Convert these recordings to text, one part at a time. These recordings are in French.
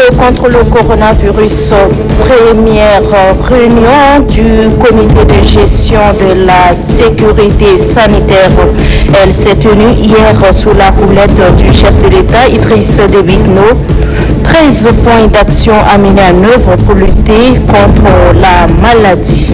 Lutte contre le coronavirus, première réunion du comité de gestion de la sécurité sanitaire. Elle s'est tenue hier sous la houlette du chef de l'État, Idriss Déby Itno. 13 points d'action à mener en œuvre pour lutter contre la maladie.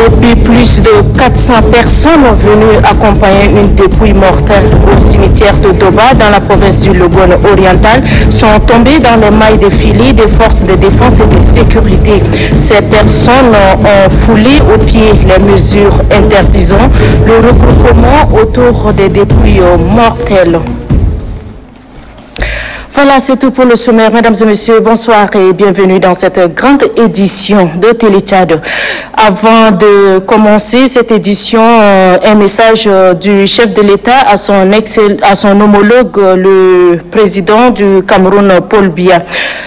Et puis plus de 400 personnes venues accompagner une dépouille mortelle au cimetière de Doba dans la province du Logone oriental sont tombées dans les mailles de filet des forces de défense et de sécurité. Ces personnes ont foulé au pied les mesures interdisant le regroupement autour des dépouilles mortelles. Voilà, c'est tout pour le sommaire. Mesdames et messieurs, bonsoir et bienvenue dans cette grande édition de Télé-Tchad. Avant de commencer cette édition, un message du chef de l'État à son homologue, le président du Cameroun, Paul Biya.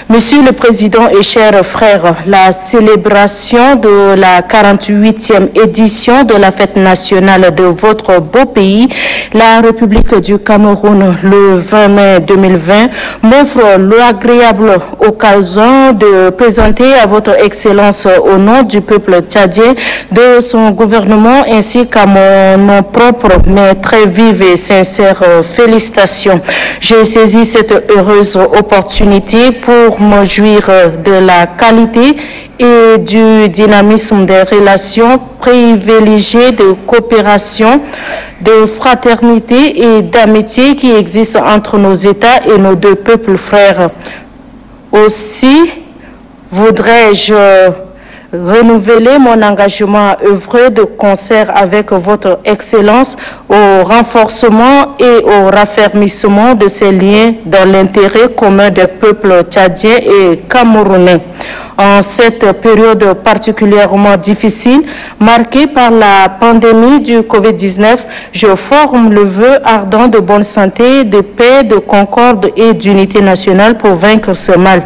Monsieur le Président et chers frères, la célébration de la 48e édition de la fête nationale de votre beau pays, la République du Cameroun, le 20 mai 2020, m'offre l'agréable occasion de présenter à votre Excellence au nom du peuple tchadien, de son gouvernement ainsi qu'à mon nom propre, mes très vives et sincères félicitations. J'ai saisi cette heureuse opportunité pour me jouir de la qualité et du dynamisme des relations privilégiées de coopération, de fraternité et d'amitié qui existent entre nos États et nos deux peuples frères. Aussi, voudrais-je renouveler mon engagement à œuvrer de concert avec votre Excellence au renforcement et au raffermissement de ces liens dans l'intérêt commun des peuples tchadiens et camerounais. En cette période particulièrement difficile, marquée par la pandémie du Covid-19, je forme le vœu ardent de bonne santé, de paix, de concorde et d'unité nationale pour vaincre ce mal.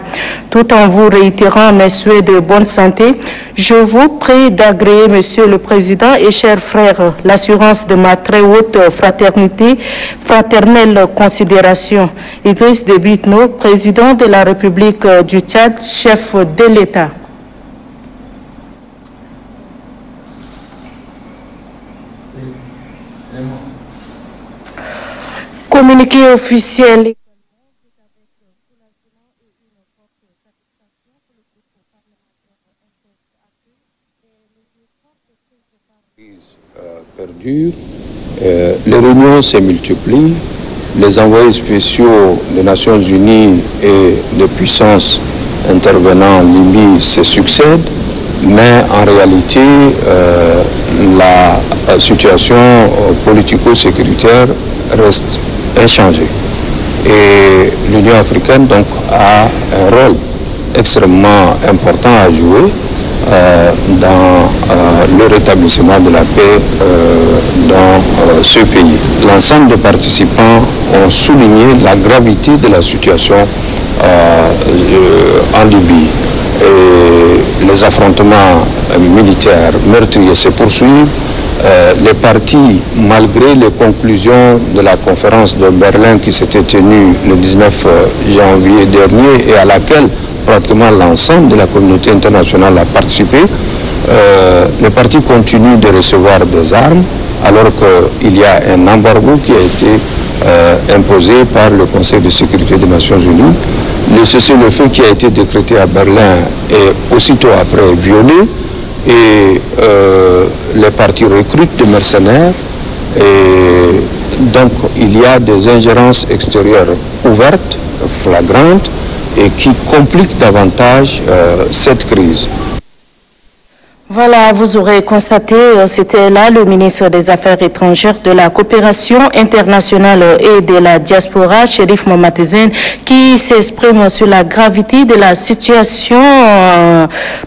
Tout en vous réitérant mes souhaits de bonne santé, je vous prie d'agréer, Monsieur le Président et chers frères, l'assurance de ma très haute fraternelle considération. Idriss Déby Itno, Président de la République du Tchad, chef de l'État. Communiqué officiel. Perdure, les réunions se multiplient, les envoyés spéciaux des Nations Unies et des puissances intervenant en Libye se succèdent, mais en réalité la situation politico-sécuritaire reste inchangée. Et l'Union africaine donc a un rôle extrêmement important à jouer dans le rétablissement de la paix dans ce pays. L'ensemble des participants ont souligné la gravité de la situation en Libye. Et les affrontements militaires meurtriers se poursuivent. Les partis, malgré les conclusions de la conférence de Berlin qui s'était tenue le 19 janvier dernier et à laquelle pratiquement l'ensemble de la communauté internationale a participé, les partis continuent de recevoir des armes alors qu'il y a un embargo qui a été imposé par le Conseil de sécurité des Nations Unies. Le cessez-le-feu qui a été décrété à Berlin est aussitôt après violé et les partis recrutent des mercenaires et donc il y a des ingérences extérieures ouvertes, flagrantes, et qui complique davantage cette crise. Voilà, vous aurez constaté, c'était là le ministre des Affaires étrangères, de la coopération internationale et de la diaspora, Chérif Mohamed, qui s'exprime sur la gravité de la situation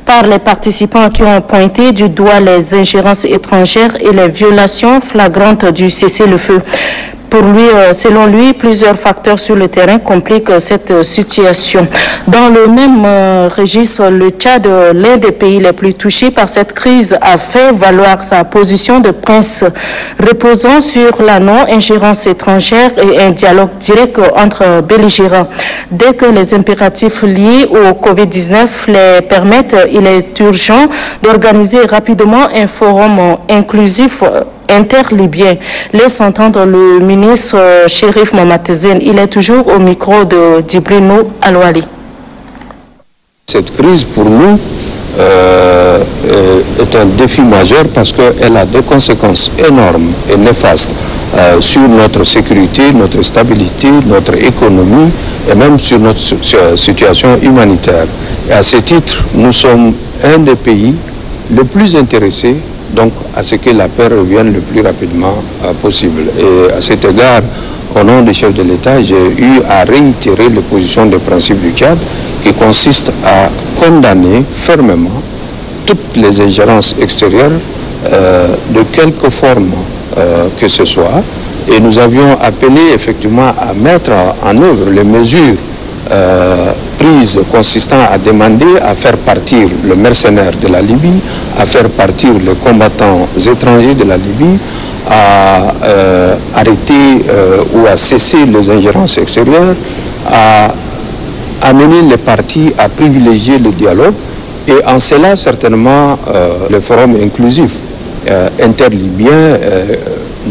par les participants qui ont pointé du doigt les ingérences étrangères et les violations flagrantes du cessez-le-feu. Selon lui, plusieurs facteurs sur le terrain compliquent cette situation. Dans le même registre, le Tchad, l'un des pays les plus touchés par cette crise, a fait valoir sa position de prince reposant sur la non-ingérence étrangère et un dialogue direct entre belligérants. Dès que les impératifs liés au Covid-19 les permettent, il est urgent d'organiser rapidement un forum inclusif interlibyen. Laisse entendre le ministre Chérif Mohamed. Il est toujours au micro de Djibrino Alouali. Cette crise pour nous est un défi majeur parce qu'elle a des conséquences énormes et néfastes sur notre sécurité, notre stabilité, notre économie et même sur notre situation humanitaire. Et à ce titre, nous sommes un des pays les plus intéressés donc à ce que la paix revienne le plus rapidement possible. Et à cet égard, au nom du chef de l'État, j'ai eu à réitérer les positions de principe du Tchad qui consiste à condamner fermement toutes les ingérences extérieures de quelque forme que ce soit. Et nous avions appelé effectivement à mettre en œuvre les mesures prises consistant à demander à faire partir le mercenaire de la Libye, à faire partir les combattants étrangers de la Libye, à arrêter ou à cesser les ingérences extérieures, à amener les partis à privilégier le dialogue et en cela certainement le forum inclusif interlibyen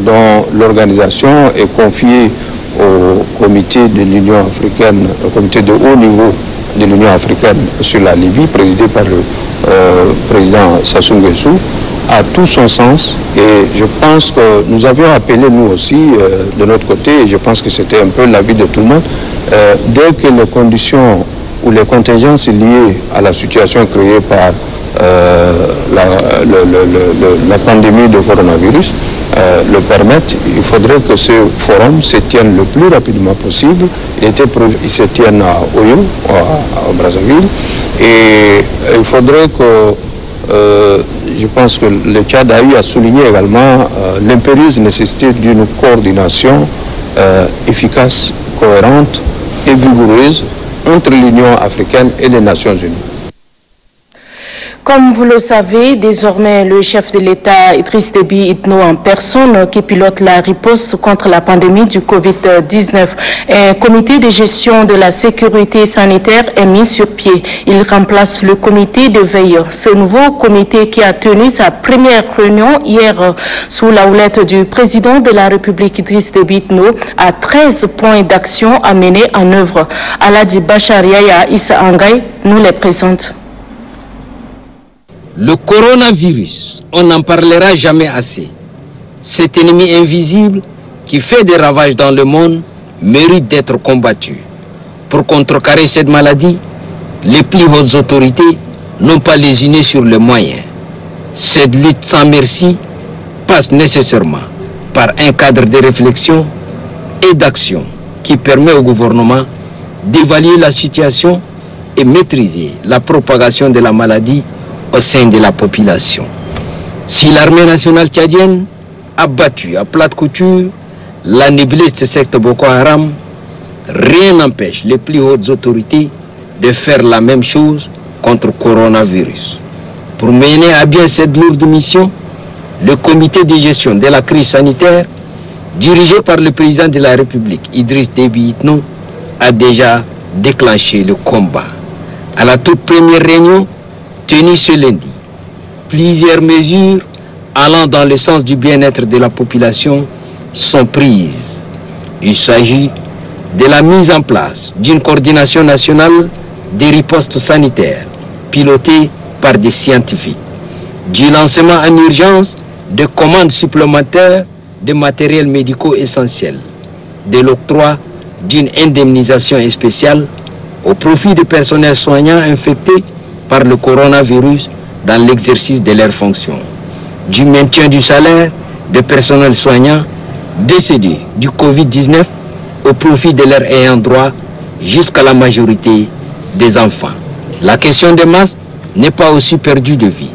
dont l'organisation est confiée au comité de l'Union africaine, au comité de haut niveau de l'Union africaine sur la Libye, présidé par le président Sassou Nguesso, a tout son sens. Et je pense que nous avions appelé nous aussi de notre côté, et je pense que c'était un peu l'avis de tout le monde, dès que les conditions ou les contingences liées à la situation créée par la pandémie de coronavirus le permettent, il faudrait que ce forum se tienne le plus rapidement possible. Il se tienne à Oyo, à Brazzaville, et il faudrait que, je pense que le Tchad a eu à souligner également l'impérieuse nécessité d'une coordination efficace, cohérente et vigoureuse entre l'Union africaine et les Nations unies. Comme vous le savez, désormais, le chef de l'État, Idriss Déby Itno en personne, qui pilote la riposte contre la pandémie du Covid-19. Un comité de gestion de la sécurité sanitaire est mis sur pied. Il remplace le comité de veille. Ce nouveau comité qui a tenu sa première réunion hier sous la houlette du président de la République, Idriss Déby Itno, a 13 points d'action à mener en œuvre. Aladi Bacharia Issa Angay nous les présente. Le coronavirus, on n'en parlera jamais assez. Cet ennemi invisible qui fait des ravages dans le monde mérite d'être combattu. Pour contrecarrer cette maladie, les plus hautes autorités n'ont pas lésiné sur les moyens. Cette lutte sans merci passe nécessairement par un cadre de réflexion et d'action qui permet au gouvernement d'évaluer la situation et maîtriser la propagation de la maladie au sein de la population. Si l'armée nationale tchadienne a battu à plate couture la nébuleuse secte Boko Haram, rien n'empêche les plus hautes autorités de faire la même chose contre le coronavirus. Pour mener à bien cette lourde mission, le comité de gestion de la crise sanitaire, dirigé par le président de la République, Idriss Déby Itno, a déjà déclenché le combat. À la toute première réunion, tenue ce lundi, plusieurs mesures allant dans le sens du bien-être de la population sont prises. Il s'agit de la mise en place d'une coordination nationale des ripostes sanitaires pilotée par des scientifiques, du lancement en urgence de commandes supplémentaires de matériel médicaux essentiel, de l'octroi d'une indemnisation spéciale au profit du personnel soignant infecté par le coronavirus dans l'exercice de leurs fonctions, du maintien du salaire des personnels soignants décédés du Covid-19 au profit de leurs ayants droit jusqu'à la majorité des enfants. La question des masques n'est pas aussi perdue de vue.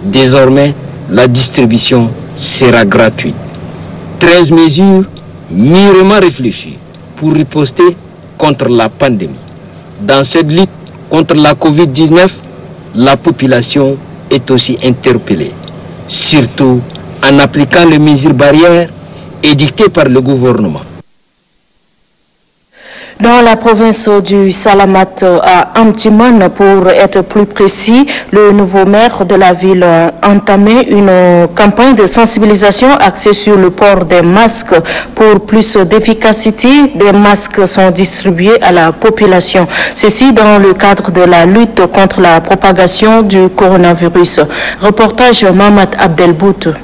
Désormais, la distribution sera gratuite. 13 mesures mûrement réfléchi pour riposter contre la pandémie. Dans cette lutte contre la Covid-19, la population est aussi interpellée, surtout en appliquant les mesures barrières édictées par le gouvernement. Dans la province du Salamat à Amtiman, pour être plus précis, le nouveau maire de la ville a entamé une campagne de sensibilisation axée sur le port des masques. Pour plus d'efficacité, des masques sont distribués à la population. Ceci dans le cadre de la lutte contre la propagation du coronavirus. Reportage Mamad Abdelbout.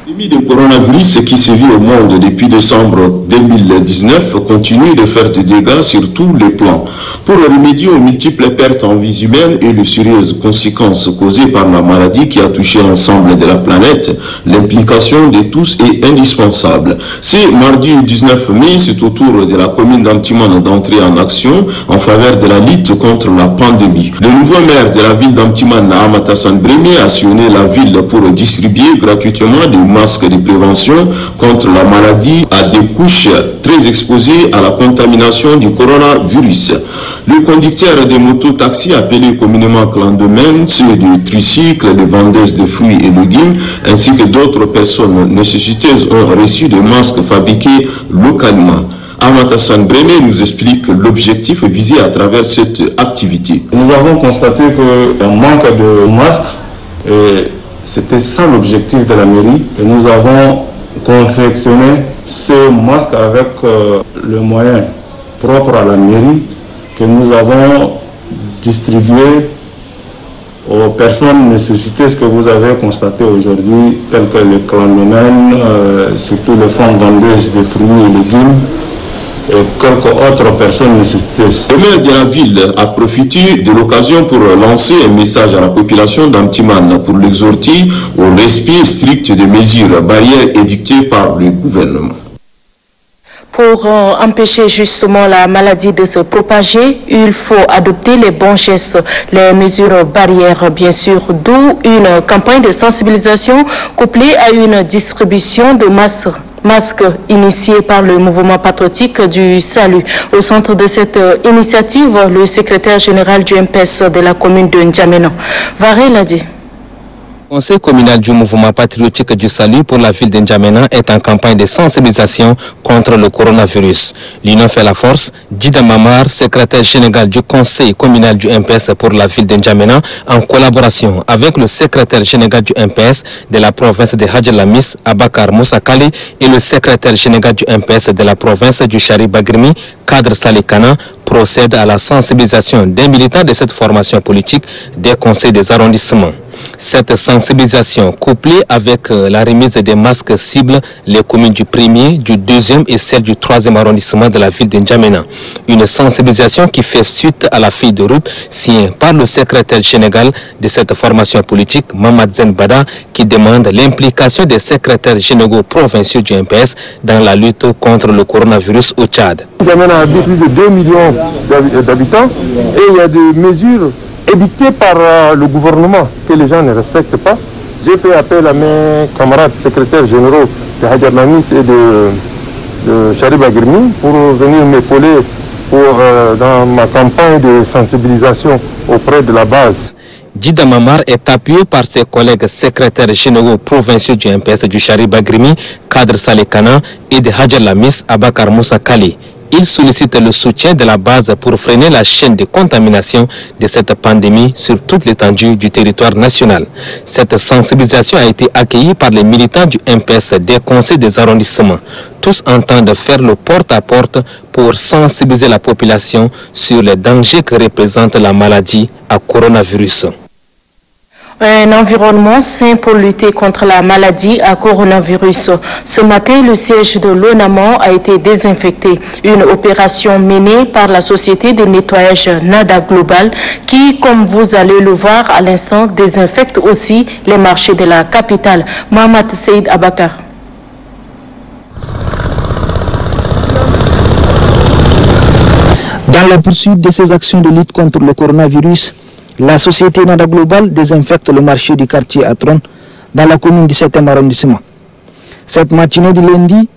L'épidémie de coronavirus qui sévit au monde depuis décembre 2019 continue de faire des dégâts sur tous les plans. Pour remédier aux multiples pertes en vies humaines et les sérieuses conséquences causées par la maladie qui a touché l'ensemble de la planète, l'implication de tous est indispensable. C'est mardi 19 mai, c'est au tour de la commune d'Amtiman d'entrer en action en faveur de la lutte contre la pandémie. Le nouveau maire de la ville d'Amtiman, Ahmad Hassan Bremi, a sillonné la ville pour distribuer gratuitement des masques de prévention contre la maladie à des couches très exposées à la contamination du coronavirus. Le conducteur des motos-taxis, appelés communément clandemins, ceux du tricycle, les vendeuses de fruits et légumes, ainsi que d'autres personnes nécessiteuses ont reçu des masques fabriqués localement. Ahmad Hassan Bremi nous explique l'objectif visé à travers cette activité. Nous avons constaté qu'un manque de masques, c'était ça l'objectif de la mairie, et nous avons confectionné ce masque avec le moyen propre à la mairie que nous avons distribué aux personnes nécessiteuses que vous avez constatées aujourd'hui, telles que les clandemins, surtout les femmes vendeuses de fruits et légumes, et quelques autres personnes nécessiteuses. Le maire de la ville a profité de l'occasion pour lancer un message à la population d'Amtiman pour l'exhorter au respect strict des mesures barrières édictées par le gouvernement. Pour empêcher justement la maladie de se propager, il faut adopter les bons gestes, les mesures barrières bien sûr, d'où une campagne de sensibilisation couplée à une distribution de masques initiés par le mouvement patriotique du Salut. Au centre de cette initiative, le secrétaire général du MPS de la commune de N'Djamena. Varé l'a dit. Le conseil communal du mouvement patriotique du Salut pour la ville de N'Djamena est en campagne de sensibilisation contre le coronavirus. L'union fait la force. Dida Mamar, secrétaire général du conseil communal du MPS pour la ville de N'Djamena, en collaboration avec le secrétaire général du MPS de la province de Hadjalamis, Abakar Moussa Kali, et le secrétaire général du MPS de la province du Chari Bagrimi, Kadr Salikana, procède à la sensibilisation des militants de cette formation politique des conseils des arrondissements. Cette sensibilisation, couplée avec la remise des masques cibles les communes du 1er, du 2e et celle du 3e arrondissement de la ville de N'Djamena. Une sensibilisation qui fait suite à la feuille de route signée par le secrétaire général de cette formation politique, Mamad Zenbada, qui demande l'implication des secrétaires généraux provinciaux du MPS dans la lutte contre le coronavirus au Tchad. N'Djamena a plus de 2 millions d'habitants et il y a des mesures édictées par le gouvernement que les gens ne respectent pas. J'ai fait appel à mes camarades secrétaires généraux de Hadjalamis et de Chari Bagrimi pour venir m'épauler dans ma campagne de sensibilisation auprès de la base. Dida Mamar est appuyé par ses collègues secrétaires généraux provinciaux du MPS du Chari Bagrimi, Kadr Salekana et de Hadjalamis, Abakar Moussa Kali. Il sollicite le soutien de la base pour freiner la chaîne de contamination de cette pandémie sur toute l'étendue du territoire national. Cette sensibilisation a été accueillie par les militants du MPS des conseils des arrondissements. Tous entendent faire le porte-à-porte pour sensibiliser la population sur les dangers que représente la maladie à coronavirus. Un environnement sain pour lutter contre la maladie à coronavirus. Ce matin, le siège de l'ONAMO a été désinfecté. Une opération menée par la société de nettoyage Nada Global qui, comme vous allez le voir à l'instant, désinfecte aussi les marchés de la capitale. Mohamed Seyd Abakar. Dans la poursuite de ces actions de lutte contre le coronavirus, la société Nada Global désinfecte le marché du quartier Atron dans la commune du 7e arrondissement. Cette matinée de lundi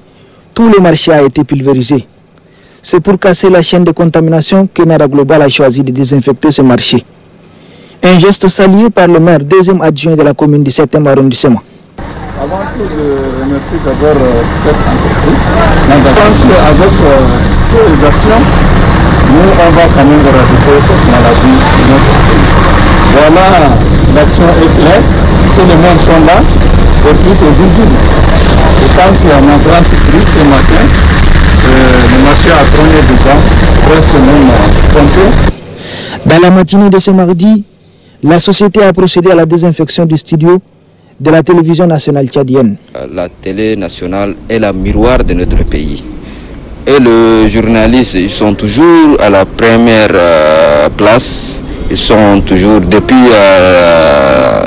Tout le marché a été pulvérisé. C'est pour casser la chaîne de contamination que Nada Global a choisi de désinfecter ce marché. Un geste salué par le maire, deuxième adjoint de la commune du 7e arrondissement. Avant tout, je remercie d'abord cette entreprise. Je pense qu'avec ces actions, nous, on va quand même éradiquer cette maladie de notre pays. Voilà, l'action est claire, tout le monde sont là, et puis c'est visible. Je pense qu'en entrant ce matin, le marché a trôné déjà, presque même compté. Dans la matinée de ce mardi, la société a procédé à la désinfection du studio de la télévision nationale tchadienne. La télé nationale est la miroir de notre pays. Et les journalistes, ils sont toujours à la première place. Ils sont toujours, depuis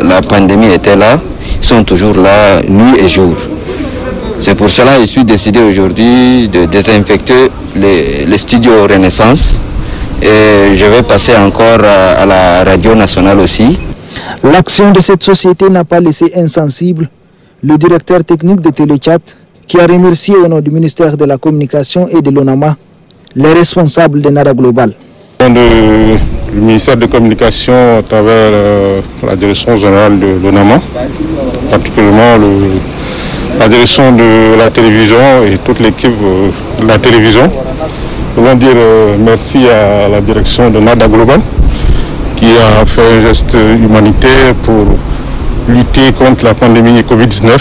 la pandémie était là, ils sont toujours là, nuit et jour. C'est pour cela que je suis décidé aujourd'hui de désinfecter les studios Renaissance. Et je vais passer encore à la radio nationale aussi. L'action de cette société n'a pas laissé insensible le directeur technique de Téléchat, qui a remercié au nom du ministère de la Communication et de l'ONAMA les responsables de Nada Global. Le ministère de la Communication à travers la direction générale de l'ONAMA, particulièrement la direction de la télévision et toute l'équipe de la télévision. Nous voulons dire merci à la direction de Nada Global qui a fait un geste humanitaire pour lutter contre la pandémie Covid-19,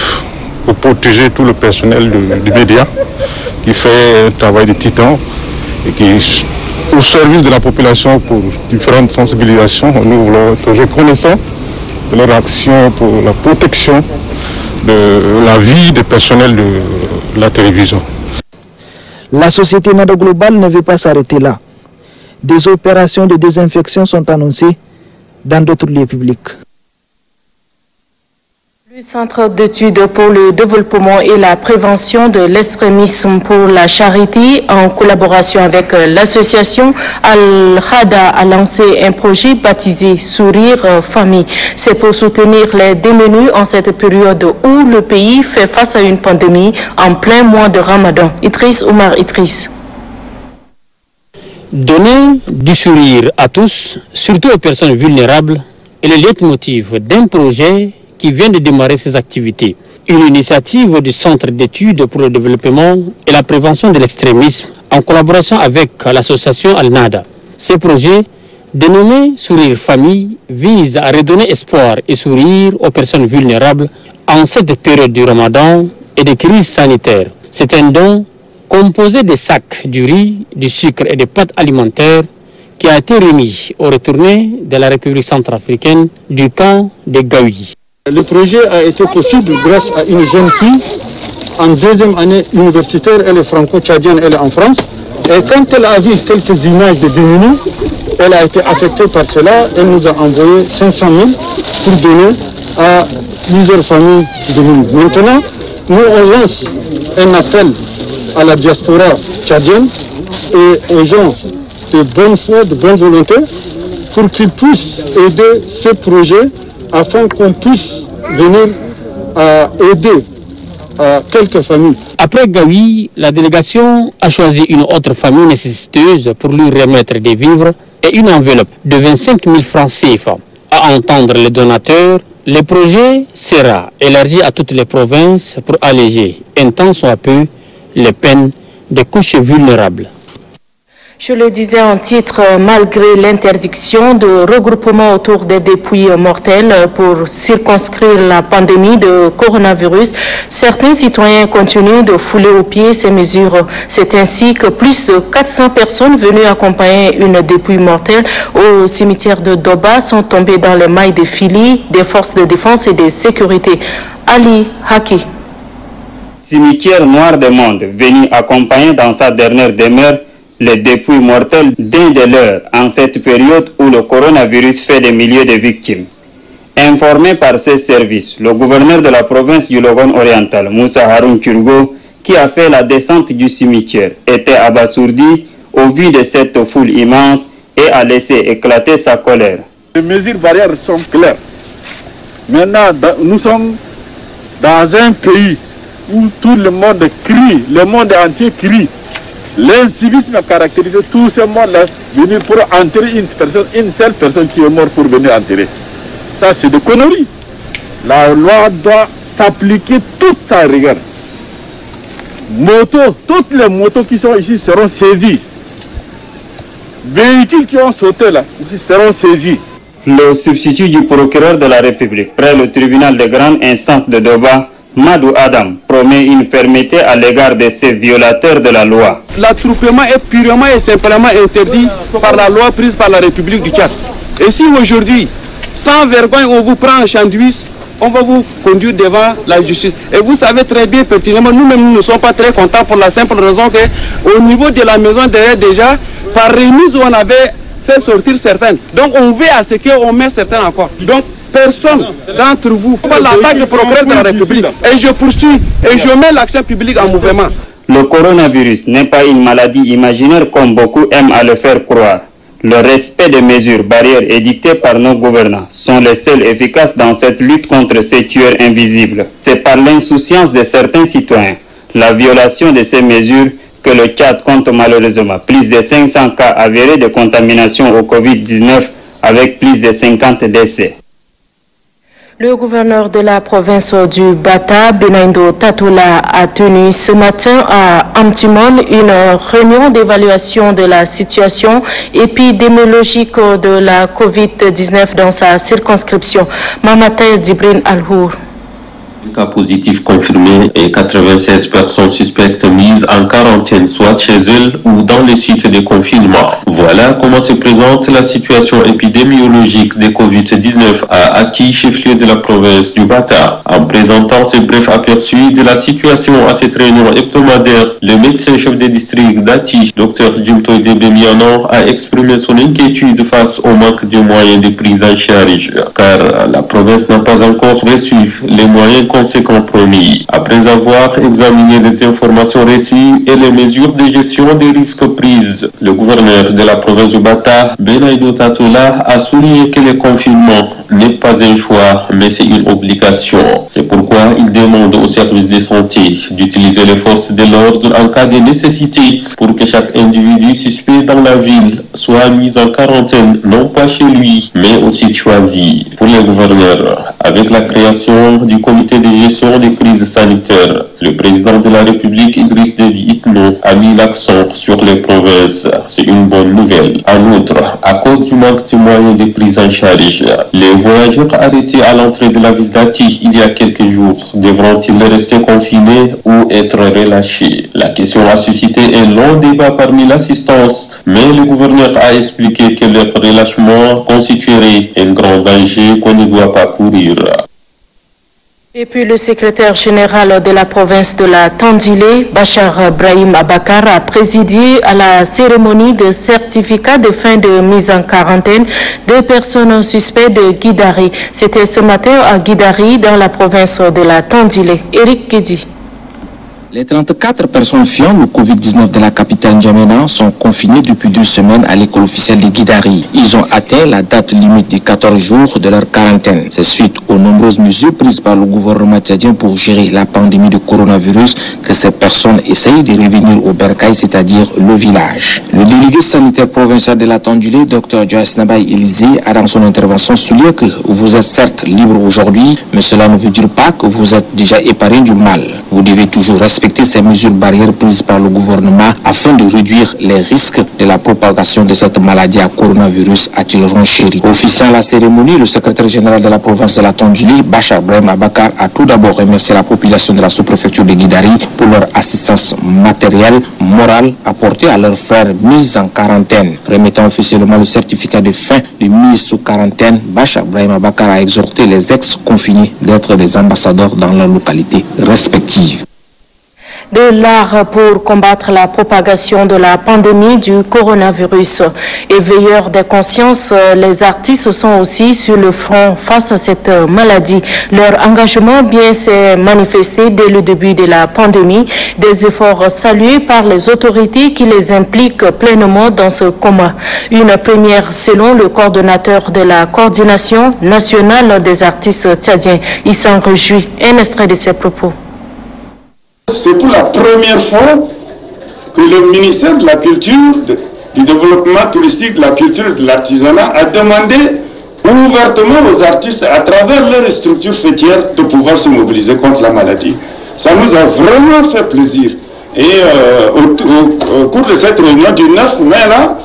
pour protéger tout le personnel du média qui fait un travail de titan et qui est au service de la population pour différentes sensibilisations. Nous voulons être reconnaissants de leur action pour la protection de la vie des personnels de la télévision. La société Nada Global ne veut pas s'arrêter là. Des opérations de désinfection sont annoncées dans d'autres lieux publics. Le Centre d'études pour le développement et la prévention de l'extrémisme pour la charité, en collaboration avec l'association Al-Hada, a lancé un projet baptisé Sourire Famille. C'est pour soutenir les démunis en cette période où le pays fait face à une pandémie en plein mois de Ramadan. Omar Idriss. Donner du sourire à tous, surtout aux personnes vulnérables, est le leitmotiv d'un projet qui vient de démarrer ses activités. Une initiative du Centre d'études pour le développement et la prévention de l'extrémisme en collaboration avec l'association Al-Nada. Ce projet, dénommé Sourire Famille, vise à redonner espoir et sourire aux personnes vulnérables en cette période du Ramadan et de crise sanitaire. C'est un don composé de sacs, du riz, du sucre et des pâtes alimentaires qui a été remis aux retournés de la République centrafricaine du camp de Gaoui. Le projet a été possible grâce à une jeune fille en deuxième année universitaire, elle est franco-tchadienne, elle est en France. Et quand elle a vu quelques images de démunis, elle a été affectée par cela, elle nous a envoyé 500 000 pour donner à plusieurs familles démunies. Maintenant, nous on lance un appel à la diaspora tchadienne et aux gens de bonne foi, de bonne volonté, pour qu'ils puissent aider ce projet afin qu'on puisse venir aider quelques familles. Après Gaoui, la délégation a choisi une autre famille nécessiteuse pour lui remettre des vivres et une enveloppe de 25 000 francs CFA. À entendre les donateurs, le projet sera élargi à toutes les provinces pour alléger un tant soit peu les peines des couches vulnérables. Je le disais en titre, malgré l'interdiction de regroupement autour des dépouilles mortelles pour circonscrire la pandémie de coronavirus, certains citoyens continuent de fouler aux pieds ces mesures. C'est ainsi que plus de 400 personnes venues accompagner une dépouille mortelle au cimetière de Doba sont tombées dans les mailles des filets des forces de défense et de sécurité. Ali Haki. Cimetière Noir des Mondes, venu accompagner dans sa dernière demeure les dépouilles mortelles d'un de leurs en cette période où le coronavirus fait des milliers de victimes. Informé par ses services, le gouverneur de la province du Logone oriental, Moussa Haroun Kurgo, qui a fait la descente du cimetière, était abasourdi au vu de cette foule immense et a laissé éclater sa colère. Les mesures barrières sont claires. Maintenant, nous sommes dans un pays où tout le monde crie, le monde entier crie. L'incivisme a caractérisé tout ce monde-là, venir pour enterrer une seule personne qui est morte pour venir enterrer. Ça, c'est des conneries. La loi doit s'appliquer toute sa rigueur. Toutes les motos qui sont ici seront saisies. Véhicules qui ont sauté là aussi seront saisis. Le substitut du procureur de la République près le tribunal de grande instance de Doba, Madou Adam, promet une fermeté à l'égard de ces violateurs de la loi. L'attroupement est purement et simplement interdit par la loi prise par la République du Tchad. Et si aujourd'hui, sans vergogne, on vous prend en sandwich, on va vous conduire devant la justice. Et vous savez très bien pertinemment, nous-mêmes, nous ne sommes pas très contents pour la simple raison qu'au niveau de la maison derrière déjà, par remise on avait fait sortir certaines. Donc on veut à ce qu'on met certaines encore. Donc personne d'entre vous ne peut l'attaque du procureur de la République. Et je poursuis et je mets l'action publique en mouvement. Le coronavirus n'est pas une maladie imaginaire comme beaucoup aiment à le faire croire. Le respect des mesures barrières édictées par nos gouvernants sont les seuls efficaces dans cette lutte contre ces tueurs invisibles. C'est par l'insouciance de certains citoyens, la violation de ces mesures, que le Tchad compte malheureusement plus de 500 cas avérés de contamination au Covid-19 avec plus de 50 décès. Le gouverneur de la province du Bata, Benaindo Tatola, a tenu ce matin à Amtimon une réunion d'évaluation de la situation épidémiologique de la Covid-19 dans sa circonscription. Mamata Djibril Alhour. Cas positifs confirmés et 96 personnes suspectes mises en quarantaine, soit chez elles ou dans les sites de confinement. Voilà comment se présente la situation épidémiologique de Covid-19 à Ati, chef-lieu de la province du Bata. En présentant ce bref aperçu de la situation à cette réunion hebdomadaire, le médecin-chef de district d'Ati, Dr Jimtoy Debemiano, a exprimé son inquiétude face au manque de moyens de prise en charge, car la province n'a pas encore reçu les moyens conséquents promis. Après avoir examiné les informations reçues et les mesures de gestion des risques prises, le gouverneur de la province du Bata, Benaido Tatola, a souligné que le confinement n'est pas un choix, mais c'est une obligation. C'est pourquoi il demande aux services de santé d'utiliser les forces de l'ordre en cas de nécessité pour que chaque individu suspect dans la ville soit mis en quarantaine, non pas chez lui, mais aussi choisi. Pour le gouverneur, avec la création du comité de gestion des crises sanitaires, le président de la République, Idriss Déby Itno, a mis l'accent sur les provinces. C'est une bonne nouvelle. En outre, à cause du manque de moyens de prise en charge, les voyageurs arrêtés à l'entrée de la ville d'Ati il y a quelques jours devront-ils rester confinés ou être relâchés? La question a suscité un long débat parmi l'assistance, mais le gouverneur a expliqué que leur relâchement constituerait un grand danger qu'on ne doit pas courir. Et puis le secrétaire général de la province de la Tandilé, Bachar Brahim Abakar, a présidé à la cérémonie de certificat de fin de mise en quarantaine de personnes suspectes de Guidari. C'était ce matin à Guidari, dans la province de la Tandilé. Eric Kedi. Les 34 personnes fiant au Covid-19 de la capitale N'Djamena sont confinées depuis 2 semaines à l'école officielle de Guidari. Ils ont atteint la date limite de 14 jours de leur quarantaine. C'est suite aux nombreuses mesures prises par le gouvernement tchadien pour gérer la pandémie de coronavirus que ces personnes essayent de revenir au Bercail, c'est-à-dire le village. Le délégué sanitaire provincial de la Tandulé, Dr Joas Nabaye Élysée, a dans son intervention souligné que vous êtes certes libre aujourd'hui, mais cela ne veut dire pas que vous êtes déjà épargné du mal. Vous devez toujours respecter ces mesures barrières prises par le gouvernement afin de réduire les risques de la propagation de cette maladie à coronavirus, a-t-il renchéri. Officiant à la cérémonie, le secrétaire général de la province de la Tandjili, Bachar Brahim Abakar, a tout d'abord remercié la population de la sous-préfecture de Guidari pour leur assistance matérielle, morale apportée à leurs frères mis en quarantaine. Remettant officiellement le certificat de fin de mise sous quarantaine, Bachar Brahim Abakar a exhorté les ex-confinés d'être des ambassadeurs dans leurs localités respectives. De l'art pour combattre la propagation de la pandémie du coronavirus. Éveilleurs de conscience, les artistes sont aussi sur le front face à cette maladie. Leur engagement bien s'est manifesté dès le début de la pandémie, des efforts salués par les autorités qui les impliquent pleinement dans ce combat. Une première selon le coordonnateur de la coordination nationale des artistes tchadiens. Il s'en réjouit. Un extrait de ses propos. c'est pour la première fois que le ministère de la Culture, du Développement touristique, de la Culture et de l'Artisanat a demandé ouvertement aux artistes, à travers leurs structures fêtières, de pouvoir se mobiliser contre la maladie. Ça nous a vraiment fait plaisir. Et au cours de cette réunion du 9 mai, là,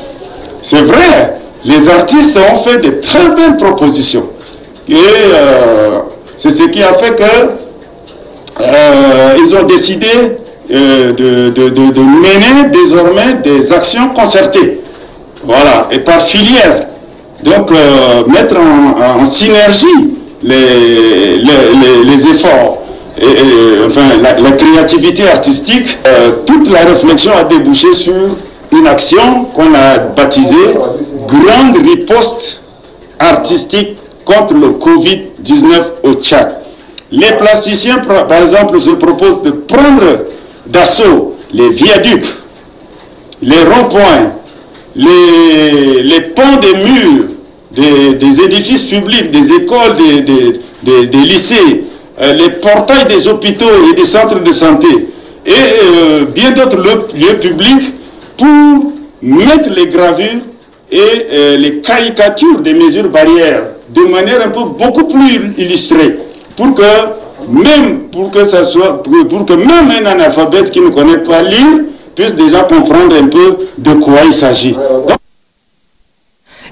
c'est vrai, les artistes ont fait de très belles propositions. Et c'est ce qui a fait que ils ont décidé de mener désormais des actions concertées. Voilà, et par filière. Donc, mettre en synergie les efforts. Enfin, la créativité artistique, toute la réflexion a débouché sur une action qu'on a baptisée Grande riposte artistique contre le Covid-19 au Tchad. Les plasticiens, par exemple, se proposent de prendre d'assaut les viaducs, les ronds-points, les ponts des murs, des édifices publics, des écoles, des lycées, les portails des hôpitaux et des centres de santé et bien d'autres lieux publics pour mettre les gravures et les caricatures des mesures barrières de manière un peu beaucoup plus illustrée pour que même un analphabète qui ne connaît pas lire puisse déjà comprendre un peu de quoi il s'agit.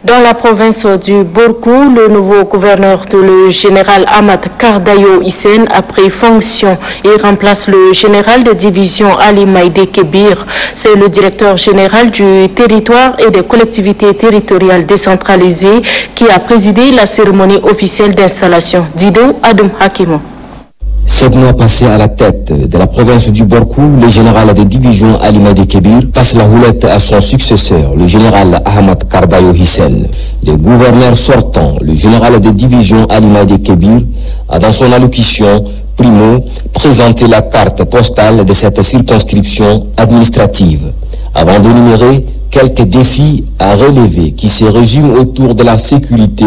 Dans la province du Borkou, le nouveau gouverneur, le général Ahmad Kardayo Hissène, a pris fonction et remplace le général de division Ali Maïdé Kébir. C'est le directeur général du territoire et des collectivités territoriales décentralisées qui a présidé la cérémonie officielle d'installation. Dido Adoum Hakimo. 7 mois passés à la tête de la province du Borkou, le général de division Ali Maïdé Kébir passe la roulette à son successeur, le général Ahmad Kardayo Hissène. Le gouverneur sortant, le général de division Ali Maïdé Kébir, a dans son allocution primo présenté la carte postale de cette circonscription administrative, avant d'énumérer quelques défis à relever qui se résument autour de la sécurité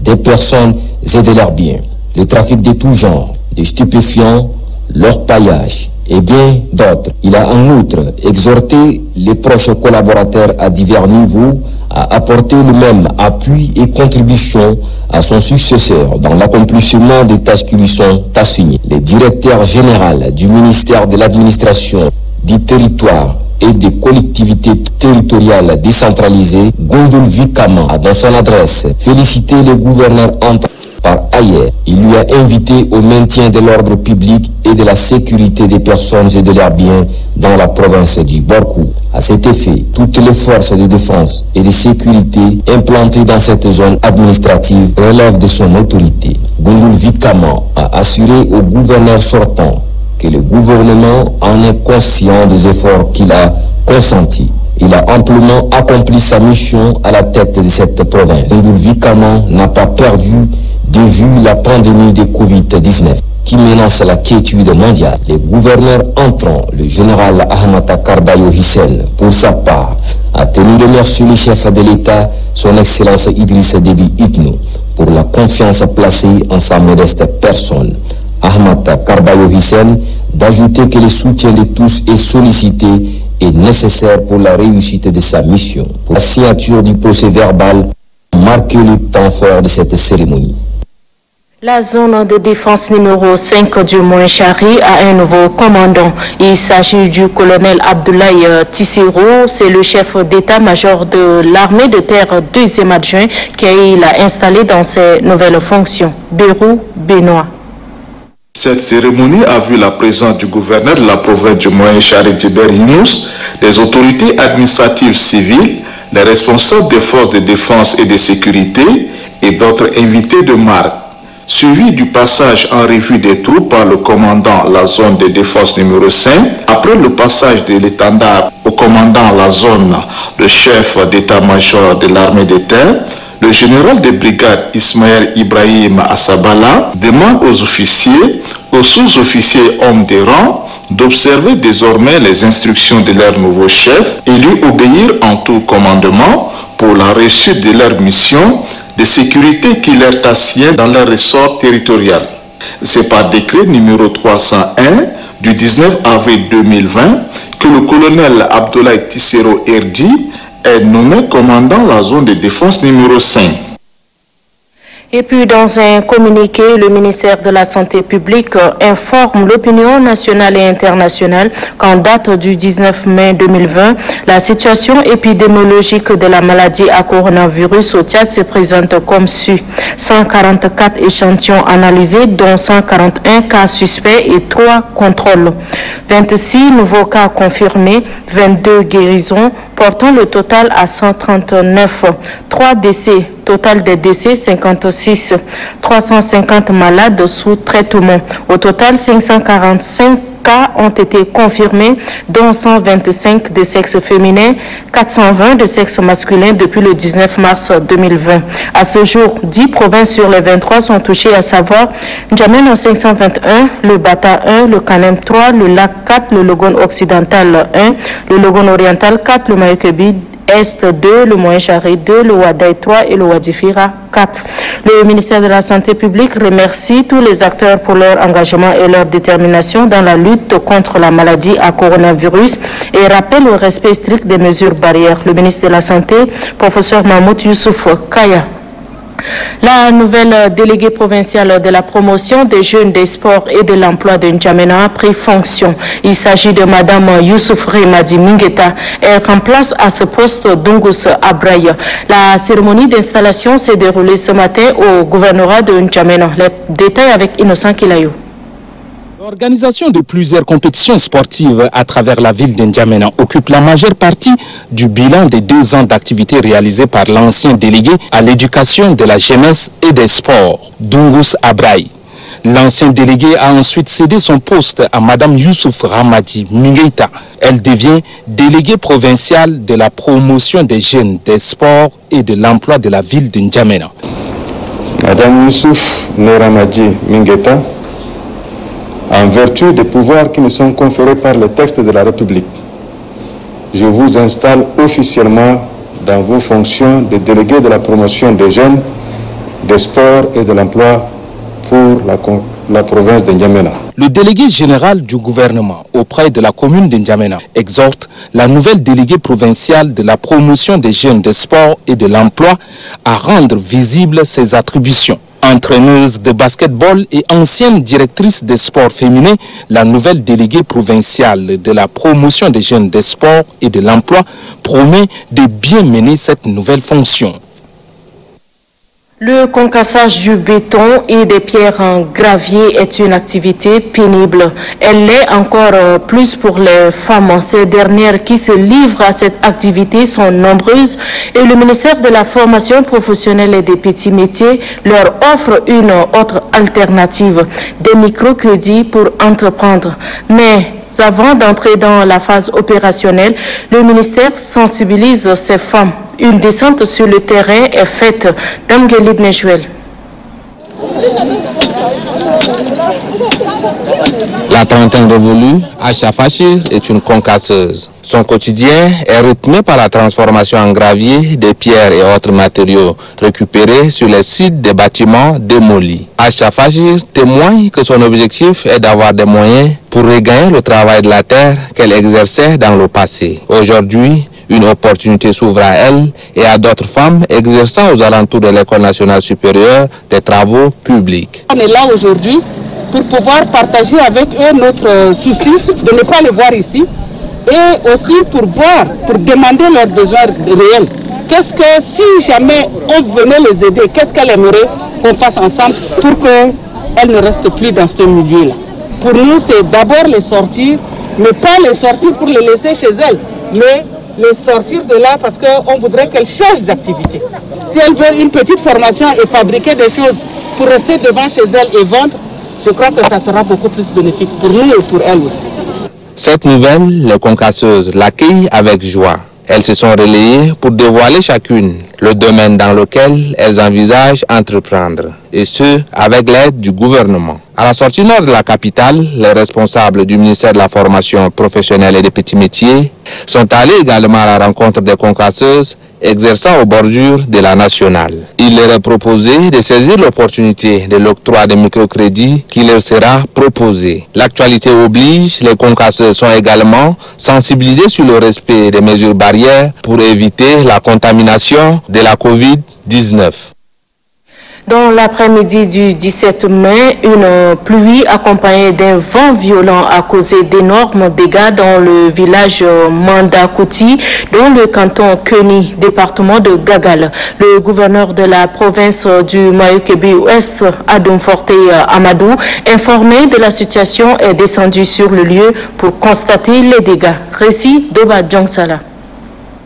des personnes et de leurs biens, le trafic de tout genre, des stupéfiants, leur paillage et bien d'autres. Il a en outre exhorté les proches collaborateurs à divers niveaux à apporter le même appui et contribution à son successeur dans l'accomplissement des tâches qui lui sont assignées. Le directeur général du ministère de l'administration, du territoire et des collectivités territoriales décentralisées, Gondoul Vikama, a dans son adresse félicité le gouverneur entrant. Par ailleurs, il lui a invité au maintien de l'ordre public et de la sécurité des personnes et de leurs biens dans la province du Borkou. À cet effet, toutes les forces de défense et de sécurité implantées dans cette zone administrative relèvent de son autorité. Gondoul Vikama a assuré au gouverneur sortant que le gouvernement en est conscient des efforts qu'il a consentis. Il a amplement accompli sa mission à la tête de cette province. Gondoul Vikama n'a pas perdu de vue la pandémie de Covid-19 qui menace la quiétude mondiale. Le gouverneur entrant, le général Ahmad Kardayo Hissène, pour sa part, a tenu de remercier le chef de l'État, son Excellence Idriss Déby Itno, pour la confiance placée en sa modeste personne. Ahmad Kardayo Hissène d'ajouter que le soutien de tous est sollicité et nécessaire pour la réussite de sa mission. Pour la signature du procès verbal marque le temps fort de cette cérémonie. La zone de défense numéro 5 du Mouinchari a un nouveau commandant. Il s'agit du colonel Abdoulaye Tissiro. C'est le chef d'état-major de l'armée de terre 2e adjoint qu'il a installé dans ses nouvelles fonctions. Bérou Benoît. Cette cérémonie a vu la présence du gouverneur de la province du Mouinchari, Djiber Yunus, des autorités administratives civiles, des responsables des forces de défense et de sécurité et d'autres invités de marque. Suivi du passage en revue des troupes par le commandant la zone de défense numéro 5, après le passage de l'étendard au commandant la zone, le chef d'état-major de l'armée de terre, le général de brigade Ismaël Ibrahim Assabala demande aux officiers, aux sous-officiers hommes de rang, d'observer désormais les instructions de leur nouveau chef et lui obéir en tout commandement pour la réussite de leur mission de sécurité qui leur assied dans leur ressort territorial. C'est par décret numéro 301 du 19 avril 2020 que le colonel Abdoulaye Tissero Erdi est nommé commandant la zone de défense numéro 5. Et puis, dans un communiqué, le ministère de la Santé publique informe l'opinion nationale et internationale qu'en date du 19 mai 2020, la situation épidémiologique de la maladie à coronavirus au Tchad se présente comme suit. 144 échantillons analysés, dont 141 cas suspects et 3 contrôles. 26 nouveaux cas confirmés, 22 guérisons, portant le total à 139. 3 décès. Total des décès 56, 350 malades sous traitement. Au total, 545 cas ont été confirmés, dont 125 de sexe féminin, 420 de sexe masculin depuis le 19 mars 2020. À ce jour, 10 provinces sur les 23 sont touchées, à savoir N'Djamena 521, le Bata 1, le Kanem 3, le Lac 4, le Logone occidental 1, le Logone oriental 4, le Mayokebi Est 2, le Moyen-Chari 2, le Wadaï 3 et le Wadifira 4. Le ministère de la Santé publique remercie tous les acteurs pour leur engagement et leur détermination dans la lutte contre la maladie à coronavirus et rappelle le respect strict des mesures barrières. Le ministre de la Santé, professeur Mahmoud Youssouf Kaya. La nouvelle déléguée provinciale de la promotion des jeunes, des sports et de l'emploi de N'Djamena a pris fonction. Il s'agit de Madame Youssouf Remadi Mingeta. Elle remplace à ce poste Dungus Abraye. La cérémonie d'installation s'est déroulée ce matin au gouvernorat de N'Djamena. Les détails avec Innocent Kilayou. L'organisation de plusieurs compétitions sportives à travers la ville d'N'Djamena occupe la majeure partie du bilan des 2 ans d'activité réalisés par l'ancien délégué à l'éducation de la jeunesse et des sports, Dungus Abraye. L'ancien délégué a ensuite cédé son poste à Madame Youssouf Ramadi Mingeita. Elle devient déléguée provinciale de la promotion des jeunes, des sports et de l'emploi de la ville d'N'Djamena. Madame Youssouf Ramadi Mingeita, en vertu des pouvoirs qui me sont conférés par les textes de la République, je vous installe officiellement dans vos fonctions de délégué de la promotion des jeunes, des sports et de l'emploi pour la province de N'Djamena. Le délégué général du gouvernement auprès de la commune de N'Djamena exhorte la nouvelle déléguée provinciale de la promotion des jeunes, des sports et de l'emploi à rendre visibles ses attributions. Entraîneuse de basketball et ancienne directrice des sports féminins, la nouvelle déléguée provinciale de la promotion des jeunes, des sports et de l'emploi promet de bien mener cette nouvelle fonction. Le concassage du béton et des pierres en gravier est une activité pénible. Elle l'est encore plus pour les femmes. Ces dernières qui se livrent à cette activité sont nombreuses et le ministère de la formation professionnelle et des petits métiers leur offre une autre alternative, des microcrédits pour entreprendre. Mais avant d'entrer dans la phase opérationnelle, le ministère sensibilise ces femmes. Une descente sur le terrain est faite. Damgelib Nejouel. La trentaine révolue, Acha Fachir est une concasseuse. Son quotidien est rythmé par la transformation en gravier des pierres et autres matériaux récupérés sur les sites des bâtiments démolis. Acha Fachir témoigne que son objectif est d'avoir des moyens pour regagner le travail de la terre qu'elle exerçait dans le passé. Aujourd'hui, une opportunité s'ouvre à elle et à d'autres femmes exerçant aux alentours de l'École nationale supérieure des travaux publics. On est là aujourd'hui pour pouvoir partager avec eux notre souci de ne pas les voir ici et aussi pour voir, pour demander leurs besoins réels. Qu'est-ce que, si jamais on venait les aider, qu'est-ce qu'elle aimerait qu'on fasse ensemble pour qu'elles ne restent plus dans ce milieu-là. Pour nous, c'est d'abord les sortir, mais pas les sortir pour les laisser chez elles, mais les sortir de là parce qu'on voudrait qu'elles changent d'activité. Si elles veulent une petite formation et fabriquer des choses pour rester devant chez elles et vendre, je crois que ça sera beaucoup plus bénéfique pour nous et pour elles aussi. Cette nouvelle, les concasseuses l'accueillent avec joie. Elles se sont relayées pour dévoiler chacune le domaine dans lequel elles envisagent entreprendre, et ce, avec l'aide du gouvernement. À la sortie nord de la capitale, les responsables du ministère de la formation professionnelle et des petits métiers sont allés également à la rencontre des concasseuses exerçant aux bordures de la nationale. Il leur est proposé de saisir l'opportunité de l'octroi de microcrédits qui leur sera proposé. L'actualité oblige, les concasseurs sont également sensibilisés sur le respect des mesures barrières pour éviter la contamination de la Covid-19. Dans l'après-midi du 17 mai, une pluie accompagnée d'un vent violent a causé d'énormes dégâts dans le village Mandakouti, dans le canton Keni, département de Gagal. Le gouverneur de la province du Mayukebi-Ouest, Adoum Forte Amadou, informé de la situation, est descendu sur le lieu pour constater les dégâts. Récit d'Oba Djongsala.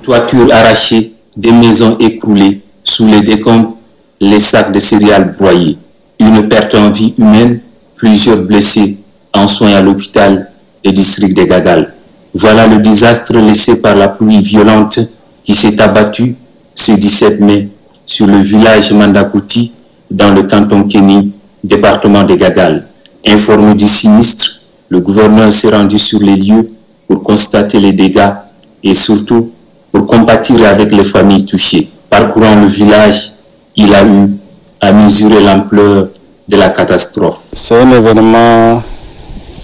Toitures arrachées, des maisons écroulées, sous les décombres, les sacs de céréales broyés, une perte en vie humaine, plusieurs blessés en soins à l'hôpital et district de Gagal. Voilà le désastre laissé par la pluie violente qui s'est abattue ce 17 mai sur le village Mandakouti dans le canton Keni, département de Gagal. Informé du sinistre, le gouverneur s'est rendu sur les lieux pour constater les dégâts et surtout pour compatir avec les familles touchées. Parcourant le village, il a eu à mesurer l'ampleur de la catastrophe. C'est un événement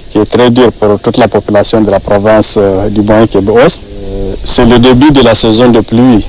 qui est très dur pour toute la population de la province du Mayukebi-Ouest. C'est le début de la saison de pluie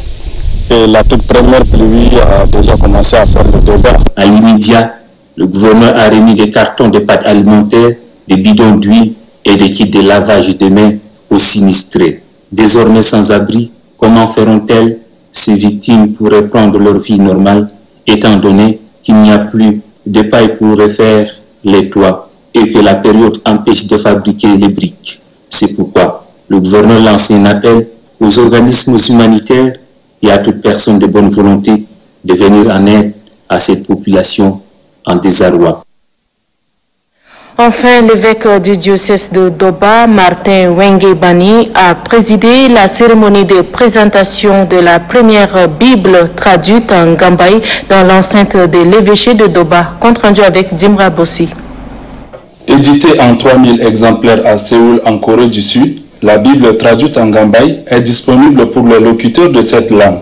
et la toute première pluie a déjà commencé à faire le dégât. À l'immédiat, le gouverneur a remis des cartons de pâtes alimentaires, des bidons d'huile et des kits de lavage de mains aux sinistrés. Désormais sans abri, comment feront-elles? Ces victimes pourraient prendre leur vie normale, étant donné qu'il n'y a plus de paille pour refaire les toits et que la période empêche de fabriquer les briques. C'est pourquoi le gouverneur lance un appel aux organismes humanitaires et à toute personne de bonne volonté de venir en aide à cette population en désarroi. Enfin, l'évêque du diocèse de Doba, Martin Wengue-Bani, a présidé la cérémonie de présentation de la première Bible traduite en Gambaï dans l'enceinte de l'évêché de Doba, compte rendu avec Dimra Bossi. Éditée en 3000 exemplaires à Séoul, en Corée du Sud, la Bible traduite en Gambaï est disponible pour les locuteurs de cette langue.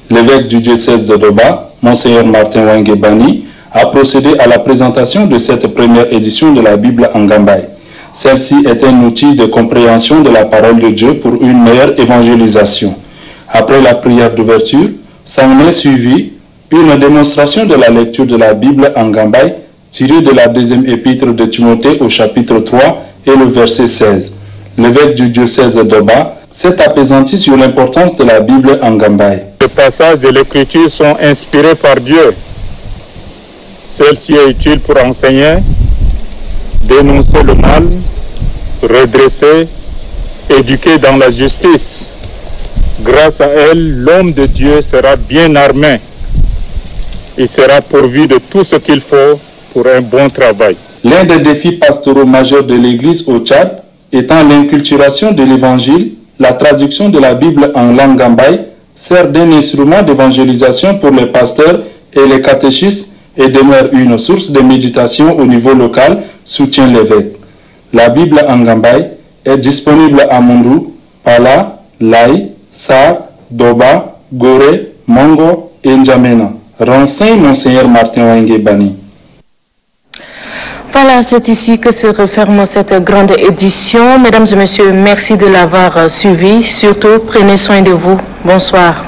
L'évêque du diocèse de Doba, Monseigneur Martin Wengue-Bani, a procédé à la présentation de cette première édition de la Bible en Gambaï. Celle-ci est un outil de compréhension de la parole de Dieu pour une meilleure évangélisation. Après la prière d'ouverture, s'en est suivi une démonstration de la lecture de la Bible en Gambaï tirée de la deuxième épître de Timothée au chapitre 3 et le verset 16. L'évêque du diocèse de Doba s'est apaisanti sur l'importance de la Bible en Gambaï. Les passages de l'Écriture sont inspirés par Dieu. Celle-ci est utile pour enseigner, dénoncer le mal, redresser, éduquer dans la justice. Grâce à elle, l'homme de Dieu sera bien armé. Il sera pourvu de tout ce qu'il faut pour un bon travail. L'un des défis pastoraux majeurs de l'Église au Tchad étant l'inculturation de l'Évangile, la traduction de la Bible en langue gambaï sert d'un instrument d'évangélisation pour les pasteurs et les catéchistes et demeure une source de méditation au niveau local, soutient l'évêque. La Bible en Gambaï est disponible à Mondou, Pala, Lai, Sar, Doba, Gorée, Mongo et N'Djamena. Renseigne Monseigneur Martin Wengue-Bani. Voilà, c'est ici que se referme cette grande édition. Mesdames et messieurs, merci de l'avoir suivi. Surtout, prenez soin de vous. Bonsoir.